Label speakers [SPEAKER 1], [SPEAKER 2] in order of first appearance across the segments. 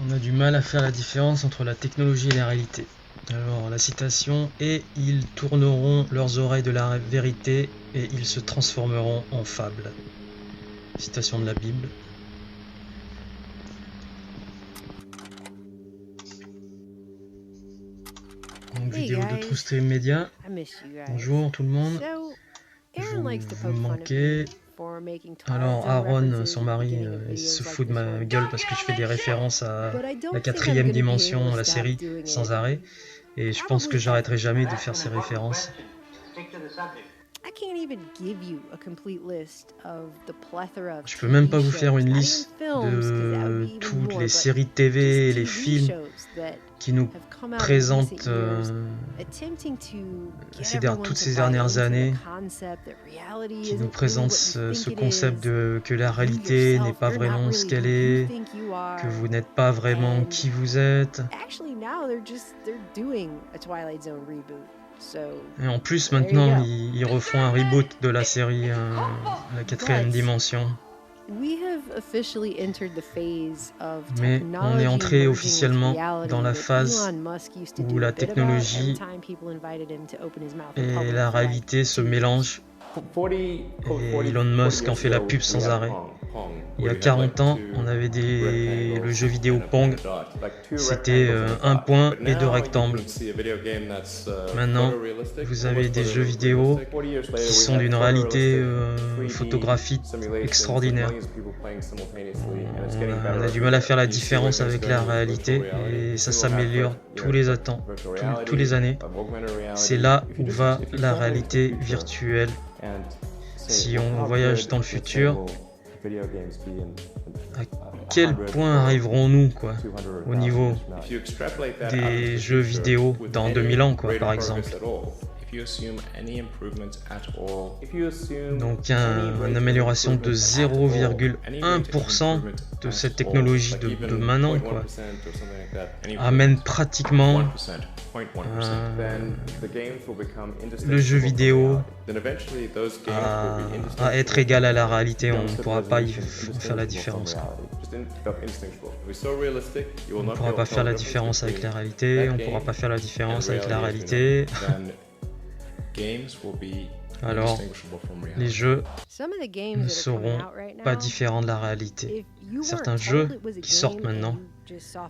[SPEAKER 1] On a du mal à faire la différence entre la technologie et la réalité. Alors la citation est « Ils tourneront leurs oreilles de la vérité et ils se transformeront en fables ». Citation de la Bible. Donc vidéo de True Stream Media. Bonjour tout le monde. Vous me manquez. Alors Aaron, son mari, il se fout de ma gueule parce que je fais des références à la 4e dimension, la série, sans arrêt. Et je pense que j'arrêterai jamais de faire ces références. Je peux même pas vous faire une liste de toutes les séries de TV et les films qui nous présentent toutes ces dernières années, qui nous présentent ce concept que la réalité n'est pas vraiment ce qu'elle est, que vous n'êtes pas vraiment qui vous êtes. Et en plus maintenant ils refont un reboot de la série la 4e dimension. Mais on est entré officiellement dans la phase où la technologie et la réalité se mélangent. Et Elon Musk en fait la pub sans arrêt. Il y a 40 ans, on avait le jeu vidéo Pong. C'était un point et 2 rectangles. Maintenant, vous avez des jeux vidéo qui sont d'une réalité photographique extraordinaire. On a du mal à faire la différence avec la réalité et ça s'améliore tous les années. C'est là où va la réalité virtuelle. Si on voyage dans le futur, à quel point arriverons-nous au niveau des jeux vidéo dans 2000 ans par exemple. Donc une amélioration de 0,1% de cette technologie de maintenant amène pratiquement le jeu vidéo à être égal à la réalité. On ne pourra pas y faire la différence. On ne pourra pas faire la différence avec la réalité, on ne pourra pas faire la différence avec la réalité. Alors, les jeux ne seront pas différents de la réalité. Certains jeux qui sortent maintenant,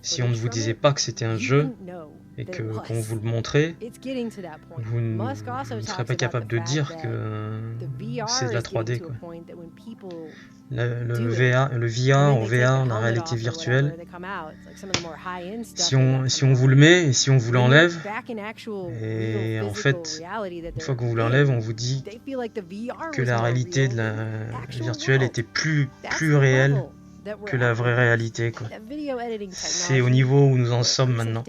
[SPEAKER 1] si on ne vous disait pas que c'était un jeu et qu'on vous le montrait, vous ne serez pas capable de dire que c'est de la 3D. Le VR, en VR, la réalité virtuelle, si on vous le met et si on vous l'enlève, et en fait, une fois qu'on vous l'enlève, on vous dit que la réalité de la virtuelle était plus réelle que la vraie réalité. C'est au niveau où nous en sommes maintenant.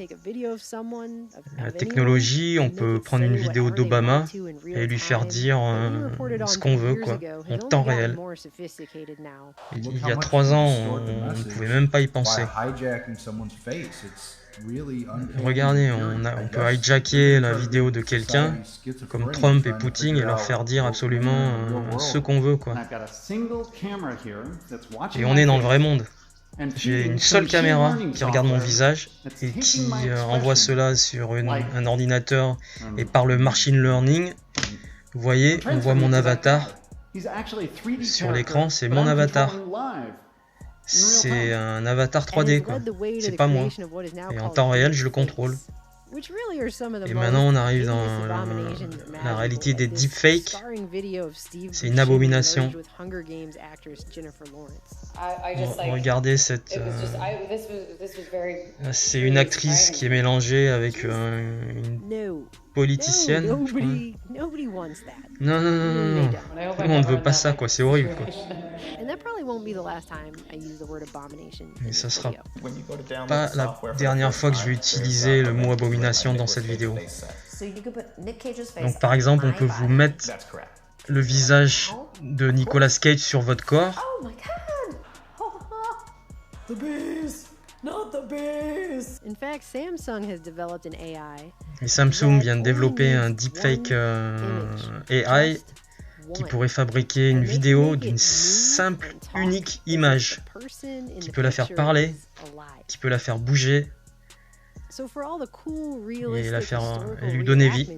[SPEAKER 1] La technologie, on peut prendre une vidéo d'Obama et lui faire dire ce qu'on veut, en temps réel. Il y a 3 ans, on ne pouvait même pas y penser. Regardez, on peut hijacker la vidéo de quelqu'un, comme Trump et Poutine, et leur faire dire absolument ce qu'on veut. Et on est dans le vrai monde. J'ai une seule caméra qui regarde mon visage et qui envoie cela sur un ordinateur, et par le machine learning, vous voyez, on voit mon avatar sur l'écran, c'est mon avatar. C'est un avatar 3D, c'est pas moi. Et en temps réel, je le contrôle. Et maintenant, on arrive dans la réalité des deepfakes. C'est une abomination. Regardez cette... c'est une actrice qui est mélangée avec une politicienne, je crois. Non. Tout le monde ne veut pas ça, c'est horrible. Et ça sera pas la dernière fois que je vais utiliser le mot abomination dans cette vidéo. Donc par exemple, on peut vous mettre le visage de Nicolas Cage sur votre corps. Et Samsung vient de développer un deepfake AI qui pourrait fabriquer une vidéo d'une simple, unique image, qui peut la faire parler, qui peut la faire bouger, et lui donner vie.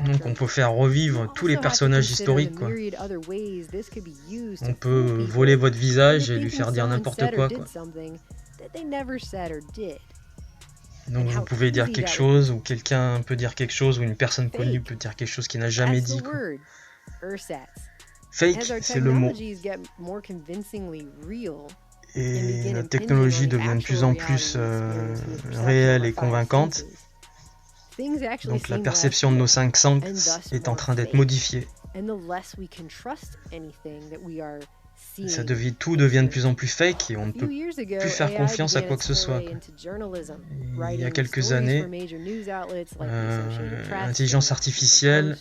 [SPEAKER 1] Donc on peut faire revivre tous les personnages historiques, quoi. On peut voler votre visage et lui faire dire n'importe quoi, quoi. Donc vous pouvez dire quelque chose, ou quelqu'un peut dire quelque chose, ou une personne connue peut dire quelque chose qu'il n'a jamais dit, quoi. Fake, c'est le mot. Et la technologie devient de plus en plus réelle et convaincante. Donc la perception de nos 5 sens est en train d'être modifiée. Tout devient de plus en plus fake et on ne peut plus faire confiance à quoi que ce soit. Il y a quelques années, l'intelligence artificielle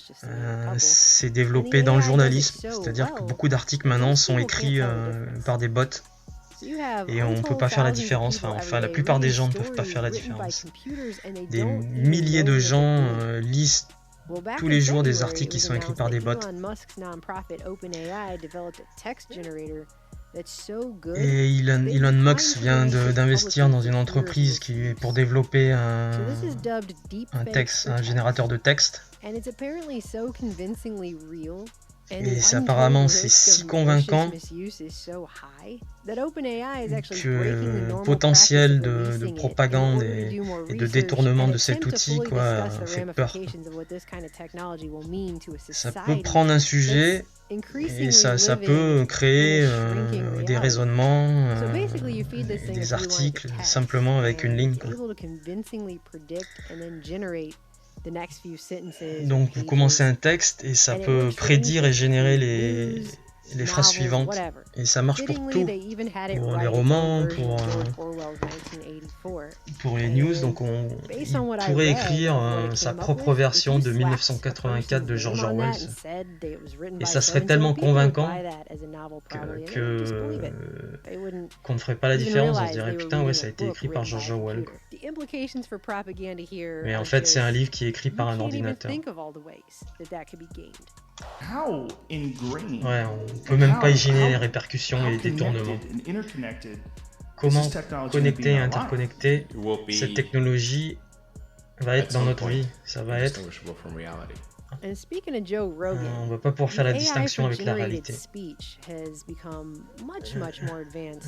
[SPEAKER 1] s'est développée dans le journalisme, c'est-à-dire que beaucoup d'articles maintenant sont écrits par des bots. Et on ne peut pas faire la différence, enfin la plupart des gens ne peuvent pas faire la différence. Des milliers de gens lisent tous les jours des articles qui sont écrits par des bots. Et Elon Musk vient d'investir dans une entreprise pour développer un générateur de texte. Et apparemment c'est si convaincant que le potentiel de propagande et de détournement de cet outil, quoi, fait peur. Ça peut prendre un sujet et ça peut créer des raisonnements, des articles, simplement avec une ligne, quoi. Donc vous commencez un texte et ça peut prédire et générer les phrases suivantes. Et ça marche pour tout, pour les romans, pour les news. Donc il pourrait écrire sa propre version de 1984 de George Orwell. Et ça serait tellement convaincant qu'on ne ferait pas la différence. On se dirait putain, ouais, ça a été écrit par George Orwell. Mais en fait, c'est un livre qui est écrit par un ordinateur. Ouais, on peut même pas imaginer les répercussions et les détournements. Comment connecter et interconnecter cette technologie va être dans notre vie. Ça va être... on va pas pouvoir faire la distinction avec la réalité.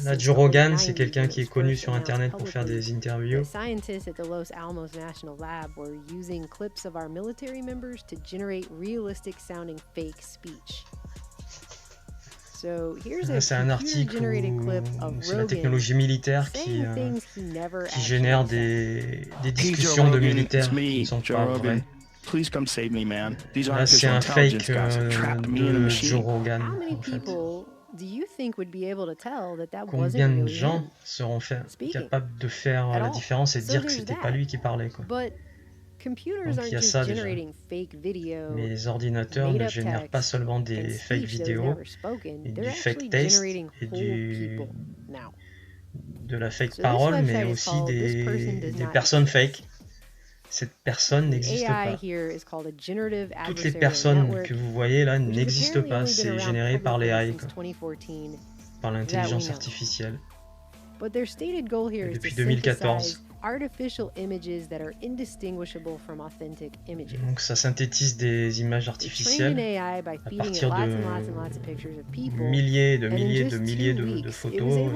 [SPEAKER 1] Là, Joe Rogan, c'est quelqu'un qui est connu sur Internet pour faire des interviews. C'est un article où c'est la technologie militaire qui génère des discussions de militaires qui ne sont pas vraies. Là, c'est un fake de Joe Rogan, en fait. Combien de gens seront capables de faire la différence et de dire que c'était pas lui qui parlait, quoi. Donc il y a ça déjà. Mais les ordinateurs ne génèrent pas seulement des fake vidéos et du fake text et de la fake parole, mais aussi des personnes fake. Cette personne n'existe pas. Toutes les personnes que vous voyez là n'existent pas. C'est généré par les AI, par l'intelligence artificielle. Et depuis 2014. Donc ça synthétise des images artificielles à partir de milliers de photos.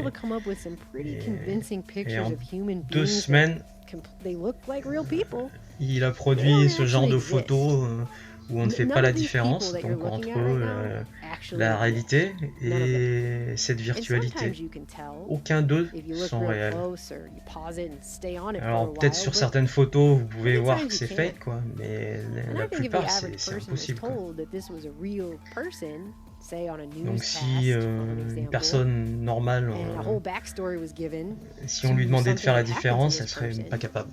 [SPEAKER 1] Et en 2 semaines, il a produit ce genre de photos où on ne fait pas la différence donc, entre la réalité et cette virtualité. Aucun d'eux sont réels. Alors peut-être sur certaines photos vous pouvez voir que c'est fake, quoi, mais la plupart c'est impossible, quoi. Donc si une personne normale, si on lui demandait de faire la différence, elle serait pas capable.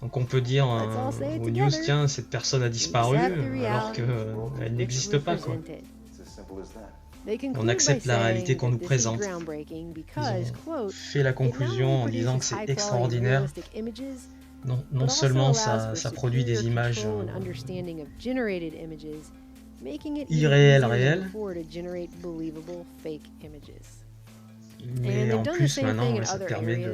[SPEAKER 1] Donc on peut dire aux news, tiens, cette personne a disparu alors qu'elle n'existe pas, quoi. On accepte la réalité qu'on nous présente. Ils ont fait la conclusion en disant que c'est extraordinaire non seulement ça produit des images irréelles, réelles, mais en plus maintenant ça permet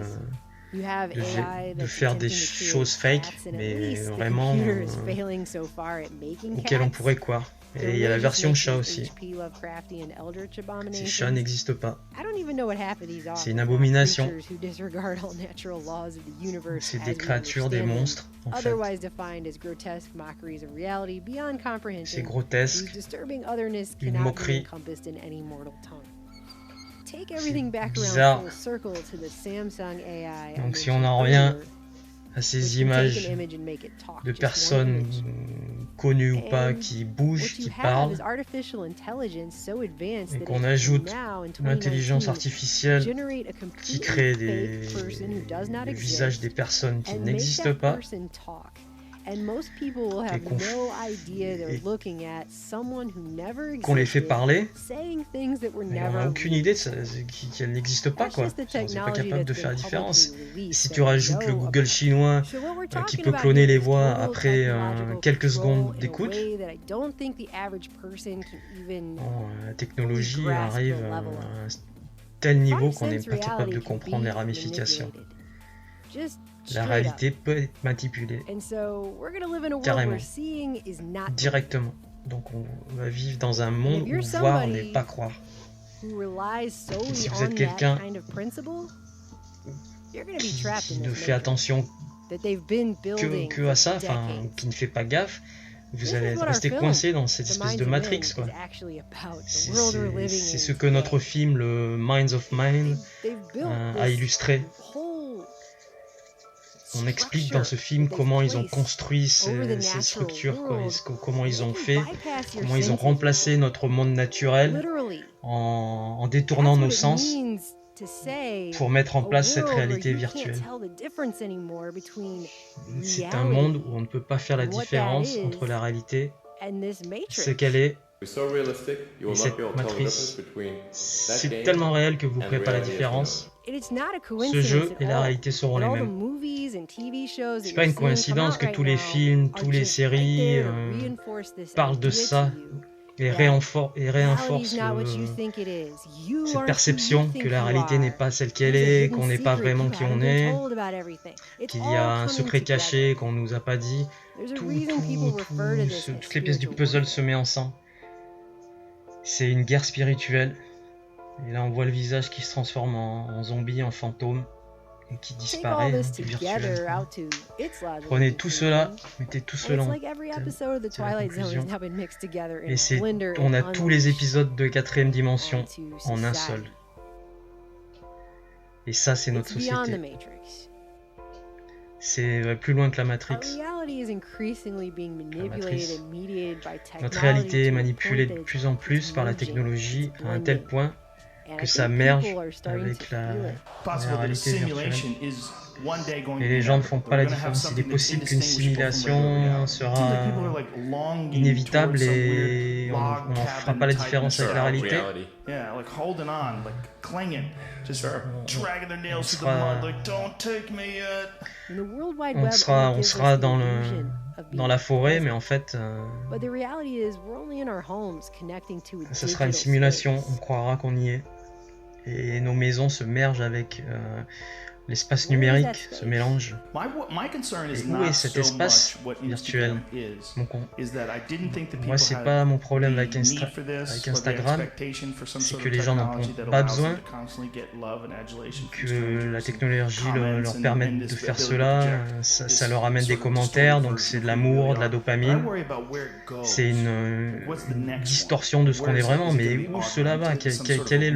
[SPEAKER 1] de faire des choses fake, mais vraiment auxquelles on pourrait croire. Et il y a la version chat aussi. Ces chats n'existent pas. C'est une abomination. C'est des créatures, des monstres, en fait. C'est grotesque, une moquerie. C'est bizarre. Donc si on en revient à ces images de personnes connues ou pas qui bougent, qui parlent, et qu'on ajoute l'intelligence artificielle qui crée des visages des personnes qui n'existent pas, et qu'on les fait parler, mais on n'a aucune idée qu'elles n'existent pas, quoi. On n'est pas capable de faire la différence. Si tu rajoutes le Google chinois qui peut cloner les voix après quelques secondes d'écoute, la technologie arrive à un tel niveau qu'on n'est pas capable de comprendre les ramifications. La réalité peut être manipulée, carrément, directement. Donc on va vivre dans un monde où voir n'est pas croire. Et si vous êtes quelqu'un qui ne fait attention que à ça, enfin qui ne fait pas gaffe, vous allez rester coincé dans cette espèce de Matrix, quoi. C'est ce que notre film, le Minds of Mind, a illustré. On explique dans ce film comment ils ont construit ces structures, comment ils ont fait, comment ils ont remplacé notre monde naturel en détournant nos sens pour mettre en place cette réalité virtuelle. C'est un monde où on ne peut pas faire la différence entre la réalité, ce qu'elle est, et cette matrice. C'est tellement réel que vous ne ferez pas la différence. Ce jeu et la réalité seront les mêmes. C'est pas une coïncidence que tous les films, toutes les séries parlent de ça et réenforcent cette perception que la réalité n'est pas celle qu'elle est, qu'on n'est pas vraiment qui on est, qu'il y a un secret caché qu'on nous a pas dit. Toutes les pièces du puzzle se mettent ensemble. C'est une guerre spirituelle. Et là, on voit le visage qui se transforme en zombie, en fantôme, et qui disparaît, virtuel. Prenez tout cela, mettez tout cela en conclusion. Et on a tous les épisodes de 4ème dimension en un seul. Et ça, c'est notre société. C'est plus loin que la Matrix. Notre réalité est manipulée de plus en plus par la technologie à un tel point que ça merge avec la réalité virtuelle. Et les gens ne font pas la différence. Il est possible qu'une simulation sera inévitable et on ne fera pas la différence avec la réalité. On sera dans la forêt, mais en fait, ça sera une simulation. On croira qu'on y est. Et nos maisons se mergent avec l'espace numérique, se mélange. Et où est cet espace virtuel? Moi, c'est pas mon problème avec Instagram, c'est que les gens n'en ont pas besoin, que la technologie leur permette de faire cela, ça leur amène des commentaires, donc c'est de l'amour, de la dopamine. C'est une distorsion de ce qu'on est vraiment, mais où cela va? Quelle est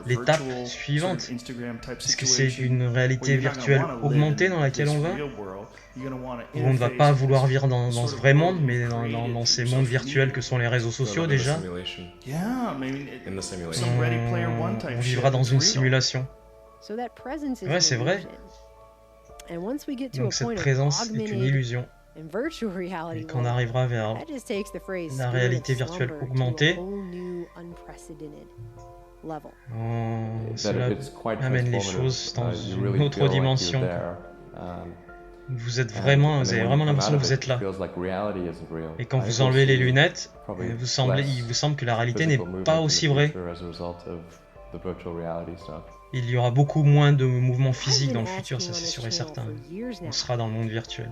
[SPEAKER 1] l'étape suivante? Est-ce que c'est une réalité virtuelle augmentée dans laquelle on va? Où on ne va pas vouloir vivre dans ce vrai monde, mais dans ces mondes virtuels que sont les réseaux sociaux déjà? On vivra dans une simulation. Ouais, c'est vrai. Donc cette présence est une illusion. Et quand on arrivera vers la réalité virtuelle augmentée, cela amène les choses dans une autre dimension. Vous avez vraiment l'impression que vous êtes là. Et quand vous enlevez les lunettes, il vous semble que la réalité n'est pas aussi vraie. Il y aura beaucoup moins de mouvements physiques dans le futur, ça c'est sûr et certain. On sera dans le monde virtuel.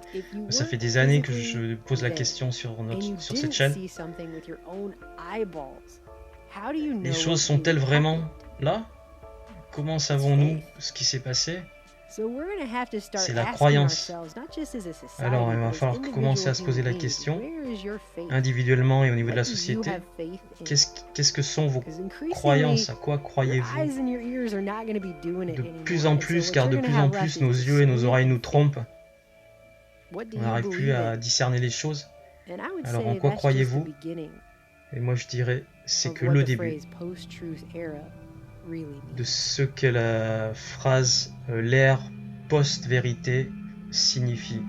[SPEAKER 1] Ça fait des années que je pose la question sur cette chaîne. Les choses sont-elles vraiment là? Comment savons-nous ce qui s'est passé? C'est la croyance. Alors il va falloir commencer à se poser la question, individuellement et au niveau de la société, qu'est-ce que sont vos croyances? À quoi croyez-vous? De plus en plus, car de plus en plus nos yeux et nos oreilles nous trompent. On n'arrive plus à discerner les choses. Alors en quoi croyez-vous? Et moi je dirais, c'est que le début de ce que la phrase l'ère post-vérité signifie.